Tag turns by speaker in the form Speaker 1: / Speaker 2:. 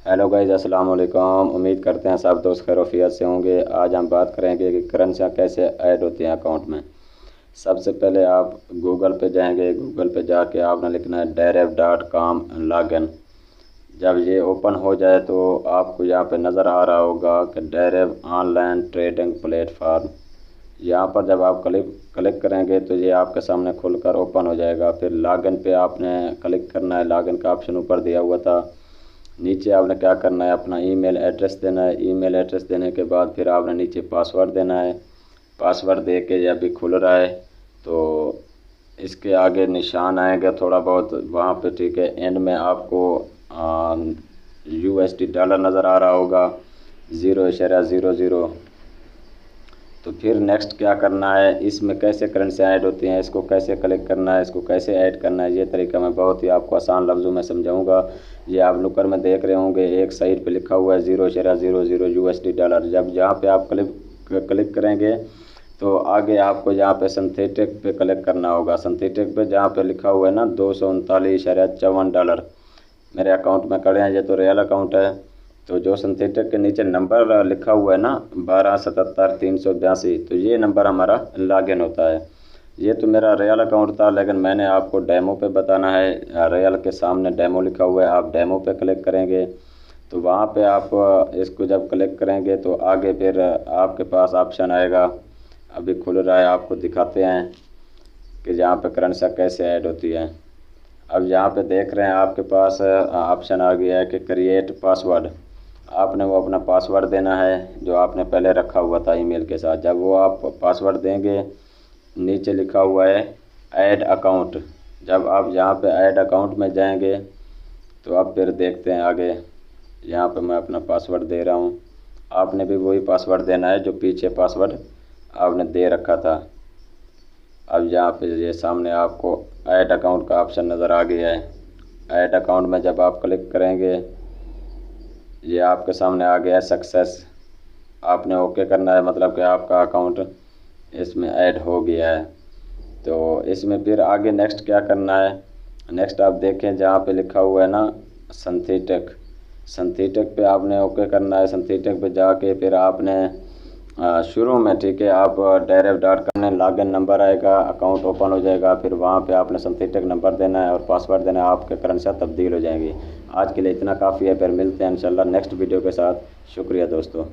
Speaker 1: Hello guys, अस्सलाम वालेकुम। उम्मीद करते हैं सब दोस्त खैरियत से होंगे। आज हम बात करेंगे कि करेंसियाँ कैसे ऐड होती हैं अकाउंट में। सबसे पहले आप गूगल पे जाएंगे। गूगल पे जाके आपने लिखना है Darev.com लॉगिन। जब ये ओपन हो जाए तो आपको यहाँ पे नज़र आ रहा होगा कि Darev ऑनलाइन ट्रेडिंग प्लेटफॉर्म। यहाँ पर जब आप क्लिक क्लिक करेंगे तो ये आपके सामने खुलकर ओपन हो जाएगा। फिर लॉगिन पे आपने क्लिक करना है। लॉगिन का ऑप्शन ऊपर दिया हुआ था। नीचे आपने क्या करना है, अपना ईमेल एड्रेस देना है। ईमेल एड्रेस देने के बाद फिर आपने नीचे पासवर्ड देना है। पासवर्ड दे के जब भी खुल रहा है तो इसके आगे निशान आएगा थोड़ा बहुत वहाँ पे, ठीक है। एंड में आपको USD डॉलर नज़र आ रहा होगा 0.00। तो फिर नेक्स्ट क्या करना है, इसमें कैसे करेंसी ऐड होती हैं, इसको कैसे कलेक्ट करना है, इसको कैसे ऐड करना है, ये तरीका मैं बहुत ही आपको आसान लफ्ज़ों में समझाऊंगा। ये आप लुकर में देख रहे होंगे, एक साइड पे लिखा हुआ है 0.00 USD डॉलर। जब जहाँ पे आप क्लिक करेंगे तो आगे आपको यहाँ पे सिंथेटिक पे क्लिक करना होगा। सिंथेटिक पे जहाँ पे लिखा हुआ है ना 239.54 डॉलर मेरे अकाउंट में खड़े हैं। ये तो रियल अकाउंट है। तो जो सिंथेटिक के नीचे नंबर लिखा हुआ है ना 1277 382, तो ये नंबर हमारा लॉगिन होता है। ये तो मेरा रियल अकाउंट था, लेकिन मैंने आपको डेमो पे बताना है। रियल के सामने डेमो लिखा हुआ है, आप डेमो पे क्लिक करेंगे तो वहाँ पे आप इसको जब क्लिक करेंगे तो आगे फिर आपके पास ऑप्शन आएगा। अभी खुल रहा है, आपको दिखाते हैं कि यहाँ पे करेंसी कैसे ऐड होती है। अब यहाँ पे देख रहे हैं आपके पास ऑप्शन आ गया है कि क्रिएट पासवर्ड। आपने वो अपना पासवर्ड देना है जो आपने पहले रखा हुआ था ईमेल के साथ। जब वो आप पासवर्ड देंगे, नीचे लिखा हुआ है ऐड अकाउंट। जब आप यहाँ पे ऐड अकाउंट में जाएंगे तो आप फिर देखते हैं आगे। यहाँ पे मैं अपना पासवर्ड दे रहा हूँ। आपने भी वही पासवर्ड देना है जो पीछे पासवर्ड आपने दे रखा था। अब यहाँ पे ये सामने आपको ऐड अकाउंट का ऑप्शन नज़र आ गया है। ऐड अकाउंट में जब आप क्लिक करेंगे ये आपके सामने आ गया है सक्सेस। आपने ओके करना है, मतलब कि आपका अकाउंट इसमें ऐड हो गया है। तो इसमें फिर आगे नेक्स्ट क्या करना है, नेक्स्ट आप देखें जहाँ पे लिखा हुआ है ना सिंथेटिक। सिंथेटिक पे आपने ओके करना है। सिंथेटिक पे जाके फिर आपने शुरू में, ठीक है, आप Darev.com लॉगिन नंबर आएगा, अकाउंट ओपन हो जाएगा। फिर वहाँ पे आपने सिंथेटिक नंबर देना है और पासवर्ड देना है, आपके करेंसी तब्दील हो जाएंगी। आज के लिए इतना काफ़ी है, फिर मिलते हैं इंशाल्लाह नेक्स्ट वीडियो के साथ। शुक्रिया दोस्तों।